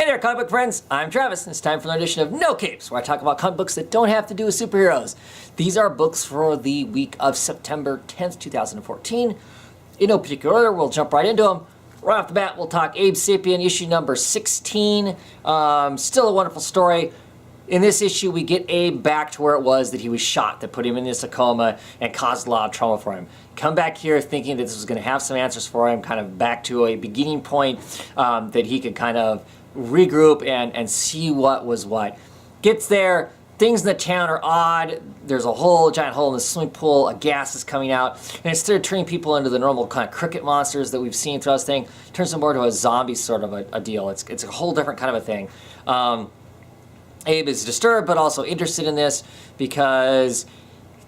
Hey there, comic book friends. I'm Travis, and it's time for another edition of No Capes, where I talk about comic books that don't have to do with superheroes. These are books for the week of September 10th, 2014. In no particular order, we'll jump right into them. Right off the bat, we'll talk Abe Sapien, issue number 16. Still a wonderful story. In this issue, we get Abe back to where it was that he was shot, that put him in this coma and caused a lot of trauma for him. Come back here thinking that this was going to have some answers for him, kind of back to a beginning point that he could kind of regroup and see what was what. Gets there, things in the town are odd. There's a giant hole in the swimming pool, a gas is coming out, and instead of turning people into the normal kind of cricket monsters that we've seen throughout this thing, turns them more to a zombie sort of a deal. It's a whole different kind of a thing. Abe is disturbed, but also interested in this because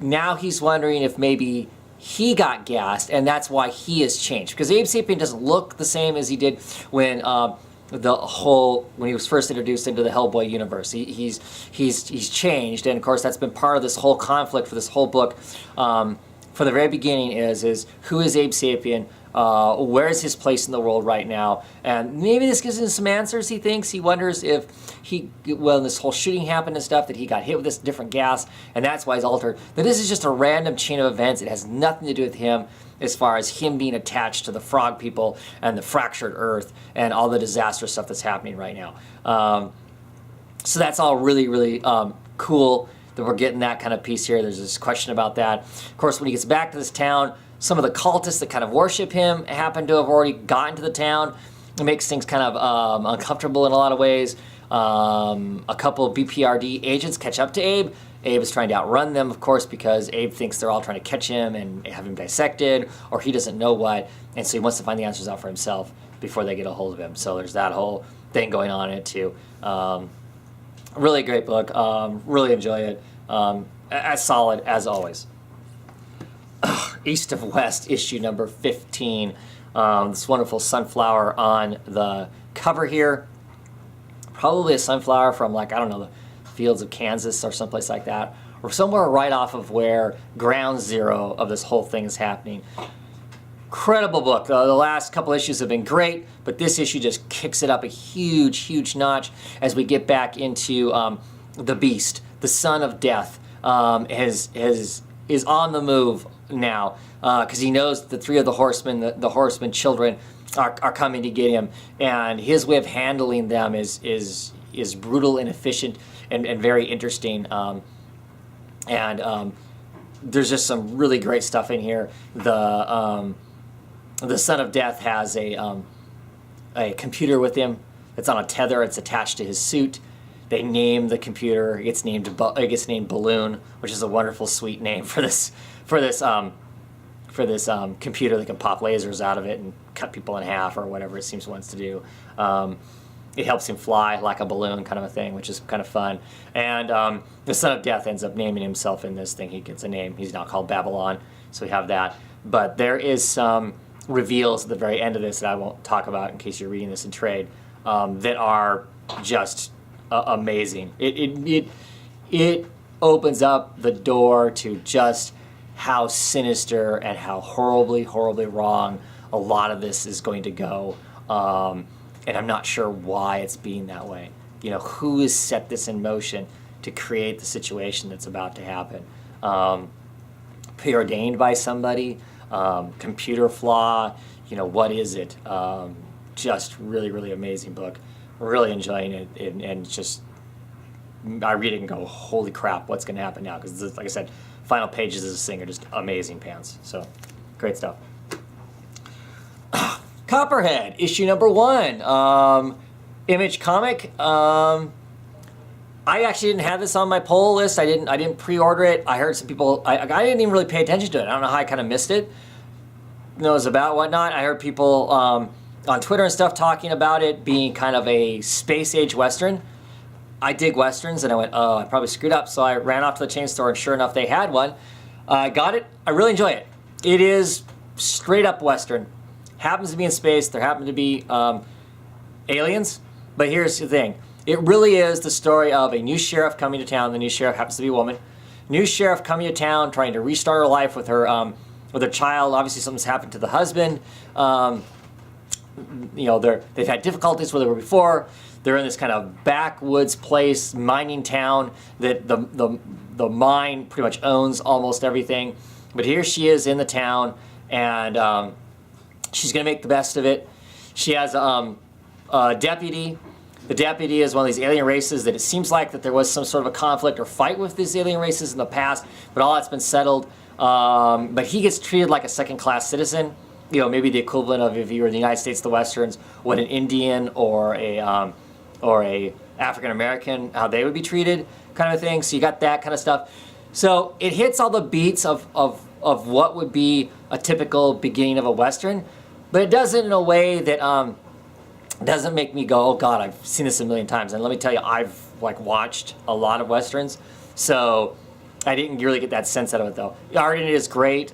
now he's wondering if maybe he got gassed, and that's why he has changed. Because Abe Sapien doesn't look the same as he did when when he was first introduced into the Hellboy universe. He's changed, and of course that's been part of this whole conflict for this whole book. From the very beginning is who is Abe Sapien? Where is his place in the world right now? And maybe this gives him some answers, he thinks. He wonders if when this whole shooting happened and stuff, that he got hit with this different gas, and that's why he's altered. That this is just a random chain of events. It has nothing to do with him as far as him being attached to the frog people and the fractured earth and all the disastrous stuff that's happening right now. So that's all really, really cool that we're getting that kind of piece here. There's this question about that. Of course, when he gets back to this town, some of the cultists that kind of worship him happen to have already gotten to the town. It makes things kind of uncomfortable in a lot of ways. A couple of BPRD agents catch up to Abe. Abe is trying to outrun them, of course, because Abe thinks they're all trying to catch him and have him dissected, or he doesn't know what, and so he wants to find the answers out for himself before they get a hold of him. So there's that whole thing going on in it, too. Really great book. Really enjoy it. As solid as always. East of West, issue number 15. This wonderful sunflower on the cover here. Probably a sunflower from, like, I don't know, the fields of Kansas or someplace like that. Or somewhere right off of where ground zero of this whole thing is happening. Incredible book. The last couple issues have been great, but this issue just kicks it up a huge, huge notch as we get back into the Beast, the Son of Death, is on the move now because he knows the three of the horsemen, the horsemen children, are coming to get him, and his way of handling them is brutal and efficient and very interesting. There's just some really great stuff in here. The Son of Death has a computer with him. It's on a tether. It's attached to his suit. They name the computer. It gets named Balloon, which is a wonderful, sweet name for this computer that can pop lasers out of it and cut people in half or whatever it seems it wants to do. It helps him fly like a balloon, kind of a thing, which is kind of fun. And the Son of Death ends up naming himself in this thing. He gets a name. He's now called Babylon, so we have that. But there is some reveals at the very end of this that I won't talk about in case you're reading this in trade that are just amazing. It opens up the door to just how sinister and how horribly, horribly wrong a lot of this is going to go. And I'm not sure why it's being that way. You know, who has set this in motion to create the situation that's about to happen? Preordained by somebody? Computer flaw? You know, what is it? Just really, really amazing book. Really enjoying it, and just I read it and go, holy crap, what's going to happen now? Because, like I said, final pages of this thing are just amazing pants. So, great stuff. Copperhead, issue number 1. Image comic. I actually didn't have this on my poll list. I didn't pre-order it. I heard some people. I didn't even really pay attention to it. I don't know how I kind of missed it. Knows about whatnot. I heard people on Twitter and stuff talking about it being kind of a space age western. I dig westerns, and I went, oh, I probably screwed up. So I ran off to the chain store, and sure enough, they had one. I got it. I really enjoy it. It is straight up western. Happens to be in space. There happen to be aliens. But here's the thing. It really is the story of a new sheriff coming to town. The new sheriff happens to be a woman. New sheriff coming to town, trying to restart her life with her child. Obviously, something's happened to the husband. they've had difficulties where they were before. They're in this kind of backwoods place, mining town that the mine pretty much owns almost everything. But here she is in the town, and she's going to make the best of it. She has a deputy. The deputy is one of these alien races that it seems like that there was some sort of a conflict or fight with these alien races in the past, but all that's been settled. But he gets treated like a second-class citizen. Maybe the equivalent of if you were in the United States, the Westerns, what an Indian or a African American, how they would be treated, kind of thing. So you got that kind of stuff. So it hits all the beats of what would be a typical beginning of a Western, but it does it in a way that doesn't make me go, oh God, I've seen this a million times. And let me tell you, I've watched a lot of Westerns, so I didn't really get that sense out of it though. The art in it is great.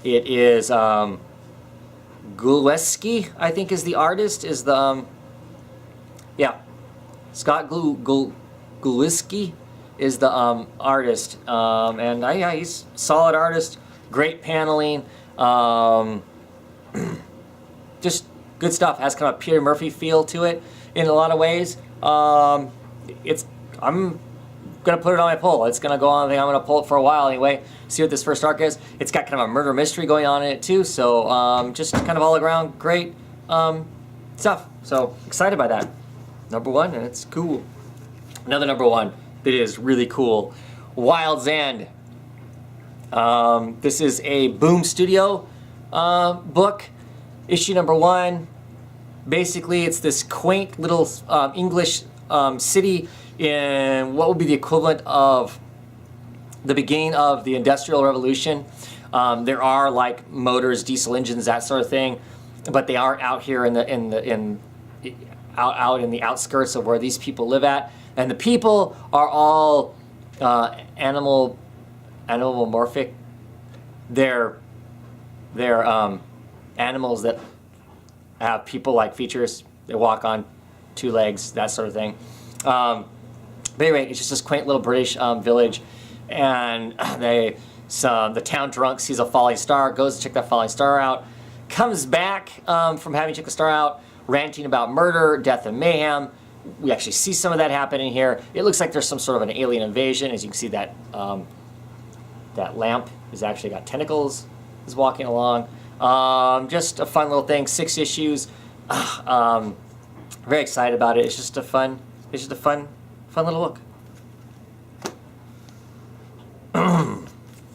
It is Glueski, I think, is the artist. Is the Scott Glueski is the artist, and he's a solid artist. Great paneling, just good stuff. Has kind of a Peter Murphy feel to it in a lot of ways. I'm gonna put it on my poll. It's gonna go on. I think I'm gonna pull it for a while anyway. See what this first arc is. It's got kind of a murder mystery going on in it too. So just kind of all around great stuff. So excited by that. Number one, and it's cool. Another number one that is really cool. Wild's End. This is a Boom Studio book. Issue number one. Basically, it's this quaint little English city in what would be the equivalent of the beginning of the Industrial Revolution. There are motors, diesel engines, that sort of thing, but they aren't out here out in the outskirts of where these people live at. And the people are all animalmorphic. They're animals that have people-like features. They walk on two legs, that sort of thing. But anyway, it's just this quaint little British village, and the town drunk sees a falling star, goes to check that falling star out, comes back from having checked the star out, ranting about murder, death, and mayhem. We actually see some of that happening here. It looks like there's some sort of an alien invasion. As you can see, that that lamp has actually got tentacles, is walking along. Just a fun little thing. 6 issues. Very excited about it. It's just a fun little look.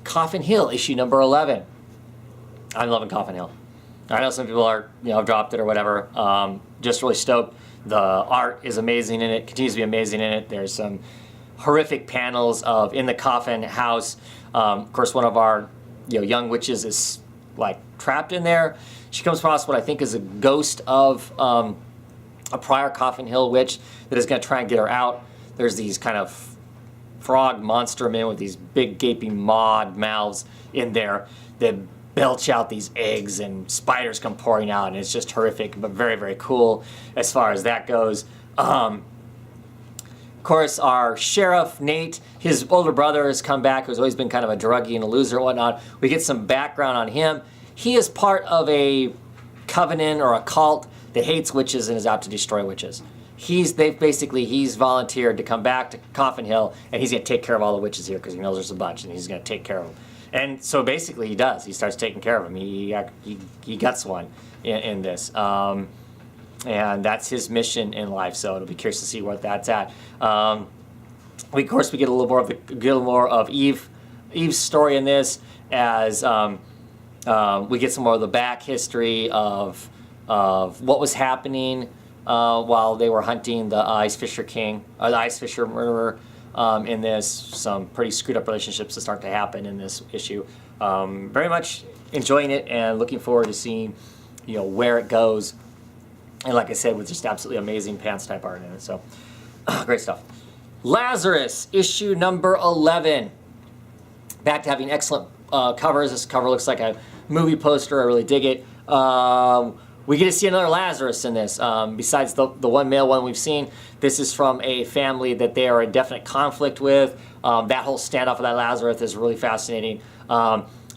Coffin Hill, issue number 11. I'm loving Coffin Hill. I know some people are, dropped it or whatever. Just really stoked. The art is amazing in it, continues to be amazing in it. There's some horrific panels of in the coffin house. Of course, one of our young witches is trapped in there. She comes across what I think is a ghost of a prior Coffin Hill witch that is going to try and get her out. There's these kind of frog monster men with these big gaping maw mouths in there that belch out these eggs, and spiders come pouring out, and it's just horrific, but very, very cool as far as that goes. Of course, our sheriff, Nate, his older brother has come back, who's always been kind of a druggie and a loser and whatnot. We get some background on him. He is part of a covenant or a cult that hates witches and is out to destroy witches. He's volunteered to come back to Coffin Hill, and he's going to take care of all the witches here because he knows there's a bunch, and he's going to take care of them. And so basically he does. He starts taking care of them. He guts one in this. And that's his mission in life, so it'll be curious to see what that's at. We get a little more of Eve's story in this, as we get some more of the back history of what was happening while they were hunting the Ice Fisher King, or the Ice Fisher murderer. In this, some pretty screwed up relationships that start to happen in this issue. Very much enjoying it and looking forward to seeing, where it goes. And like I said, with just absolutely amazing pants type art in it. So, great stuff. Lazarus, issue number 11. Back to having excellent covers. This cover looks like a movie poster. I really dig it. We get to see another Lazarus in this, besides the one male one we've seen. This is from a family that they are in definite conflict with. That whole standoff of that Lazarus is really fascinating.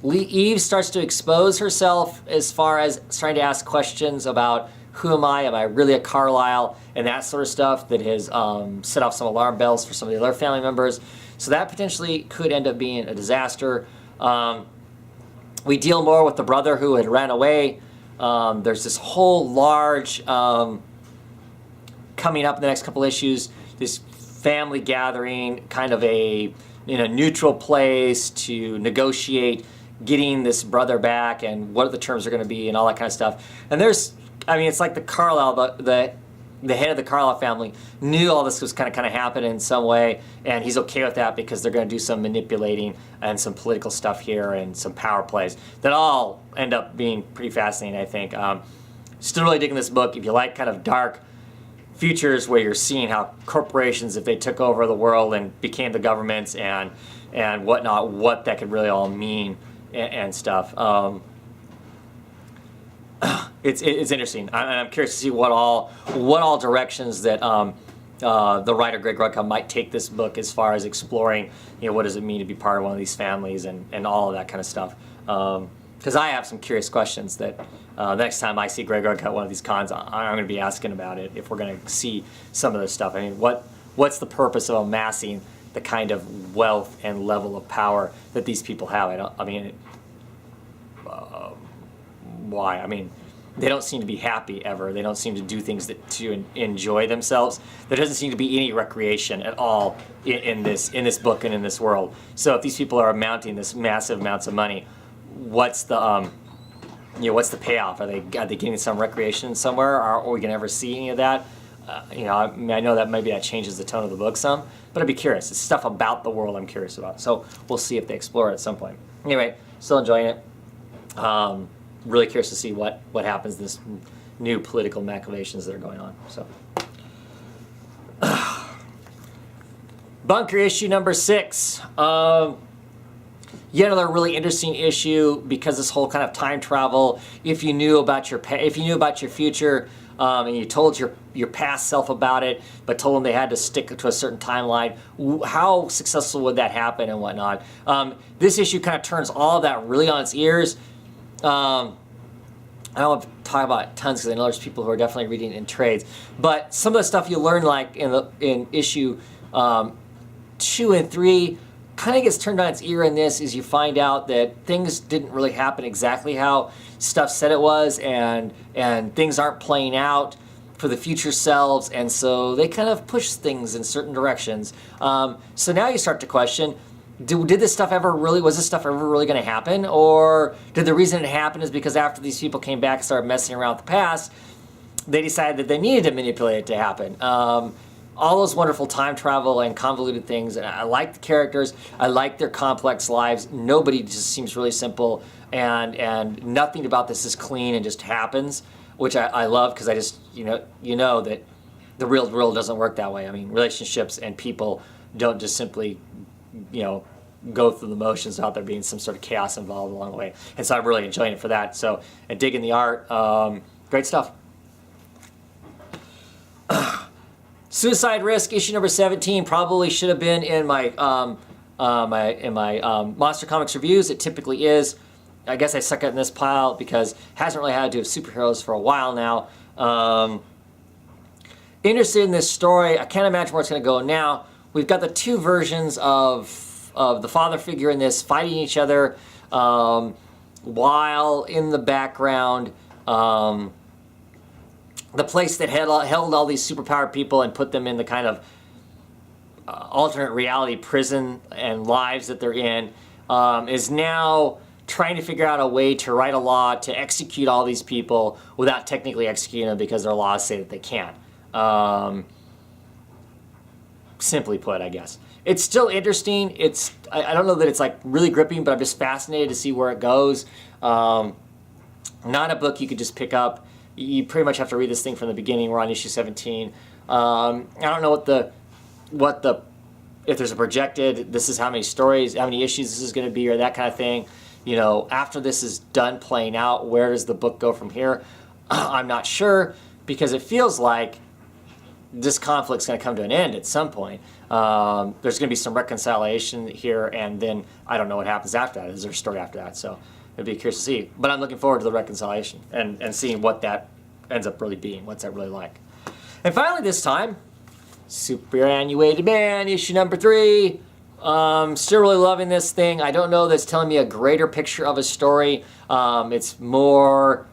Eve starts to expose herself as far as trying to ask questions about who am I? Am I really a Carlisle? And that sort of stuff that has set off some alarm bells for some of the other family members. So that potentially could end up being a disaster. We deal more with the brother who had ran away. There's this whole large, coming up in the next couple issues, this family gathering, kind of in a neutral place to negotiate getting this brother back and what the terms are going to be and all that kind of stuff. And it's like the Carlisle, the head of the Carlisle family knew all this was kind of happen in some way, and he's okay with that because they're going to do some manipulating and some political stuff here and some power plays that all end up being pretty fascinating, I think. Still really digging this book. If you like kind of dark futures where you're seeing how corporations, if they took over the world and became the governments and whatnot, what that could really all mean and stuff. It's interesting. I'm curious to see what all directions that the writer Greg Rucka might take this book as far as exploring, what does it mean to be part of one of these families and all of that kind of stuff. Because I have some curious questions that next time I see Greg Rucka at one of these cons, I'm going to be asking about it if we're going to see some of this stuff. I mean, what's the purpose of amassing the kind of wealth and level of power that these people have? Why? I mean, they don't seem to be happy ever. They don't seem to do things to enjoy themselves. There doesn't seem to be any recreation at all in this book and in this world. So if these people are amounting this massive amounts of money, what's the what's the payoff? Are they getting some recreation somewhere? Are we gonna ever see any of that? I know that maybe that changes the tone of the book some, but I'd be curious. It's stuff about the world I'm curious about. So we'll see if they explore it at some point. Anyway, still enjoying it. Really curious to see what happens in this new political machinations that are going on. So, Bunker issue number 6. Yet another really interesting issue because this whole kind of time travel. If you knew about your future, and you told your past self about it, but told them they had to stick to a certain timeline, how successful would that happen and whatnot? This issue kind of turns all of that really on its ears. I don't want to talk about it tons because I know there's people who are definitely reading in trades, but some of the stuff you learn, like in issue 2 and 3, kind of gets turned on its ear in this, is you find out that things didn't really happen exactly how stuff said it was, and things aren't playing out for the future selves, and so they kind of push things in certain directions. So now you start to question, was this stuff ever really going to happen? Or did the reason it happened is because after these people came back and started messing around with the past, they decided that they needed to manipulate it to happen? All those wonderful time travel and convoluted things. And I like the characters. I like their complex lives. Nobody just seems really simple, and nothing about this is clean and just happens, which I love, because I just, you know that the real world doesn't work that way. I mean, relationships and people don't just simply go through the motions without there being some sort of chaos involved along the way. And so I'm really enjoying it for that. So, and digging the art. Great stuff. Suicide Risk, issue number 17, probably should have been in my Monster Comics reviews. It typically is. I guess I stuck it in this pile because it hasn't really had to do with superheroes for a while now. Interested in this story. I can't imagine where it's going to go now. We've got the two versions of the father figure in this fighting each other, while in the background, the place that held all these superpowered people and put them in the kind of alternate reality prison and lives that they're in, is now trying to figure out a way to write a law to execute all these people without technically executing them because their laws say that they can't. Simply put, I guess. It's still interesting. I don't know that it's like really gripping, but I'm just fascinated to see where it goes. Not a book you could just pick up. You pretty much have to read this thing from the beginning. We're on issue 17. I don't know if there's a projected, this is how many stories, how many issues this is going to be, or that kind of thing. After this is done playing out, where does the book go from here? I'm not sure, because it feels like this conflict's going to come to an end at some point. There's going to be some reconciliation here, and then I don't know what happens after that. Is there a story after that? So it'd be curious to see. But I'm looking forward to the reconciliation and seeing what that ends up really being. What's that really like? And finally, this time, Superannuated Man, issue number 3. Still really loving this thing. I don't know that's telling me a greater picture of a story. It's more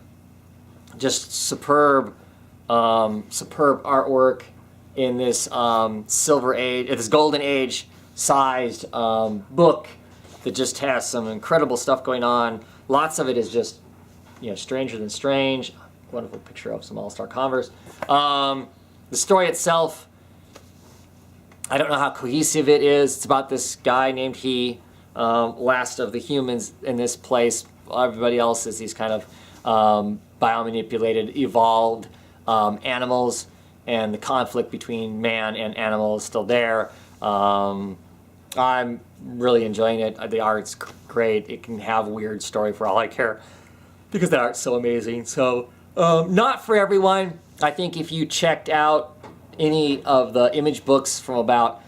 just superb artwork in this silver age, this golden age sized book that just has some incredible stuff going on. Lots of it is just, stranger than strange. Wonderful picture of some all-star Converse. The story itself, I don't know how cohesive it is. It's about this guy named He, last of the humans in this place. Everybody else is these kind of biomanipulated, evolved animals, and the conflict between man and animal is still there. I'm really enjoying it. The art's great. It can have a weird story for all I care because the art's so amazing. So, not for everyone. I think if you checked out any of the image books from about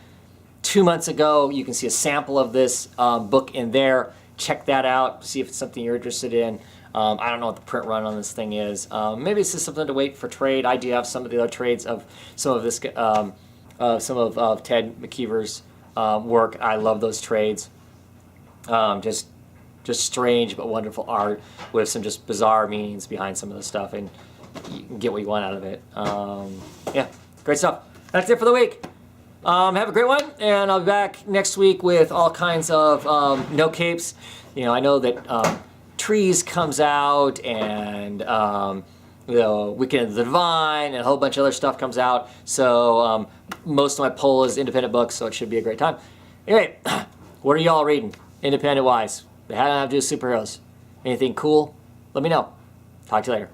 2 months ago, you can see a sample of this book in there. Check that out. See if it's something you're interested in. I don't know what the print run on this thing is. Maybe it's just something to wait for trade. I do have some of the other trades of some of this, some of Ted McKeever's work. I love those trades. Just strange but wonderful art with some just bizarre meanings behind some of the stuff, and you can get what you want out of it. Yeah, great stuff. That's it for the week. Have a great one, and I'll be back next week with all kinds of no capes. I know that Trees comes out, and Weekend of the Divine, and a whole bunch of other stuff comes out. So most of my pull is independent books, so it should be a great time. Anyway, what are y'all reading, independent-wise? They don't have to do with superheroes. Anything cool? Let me know. Talk to you later.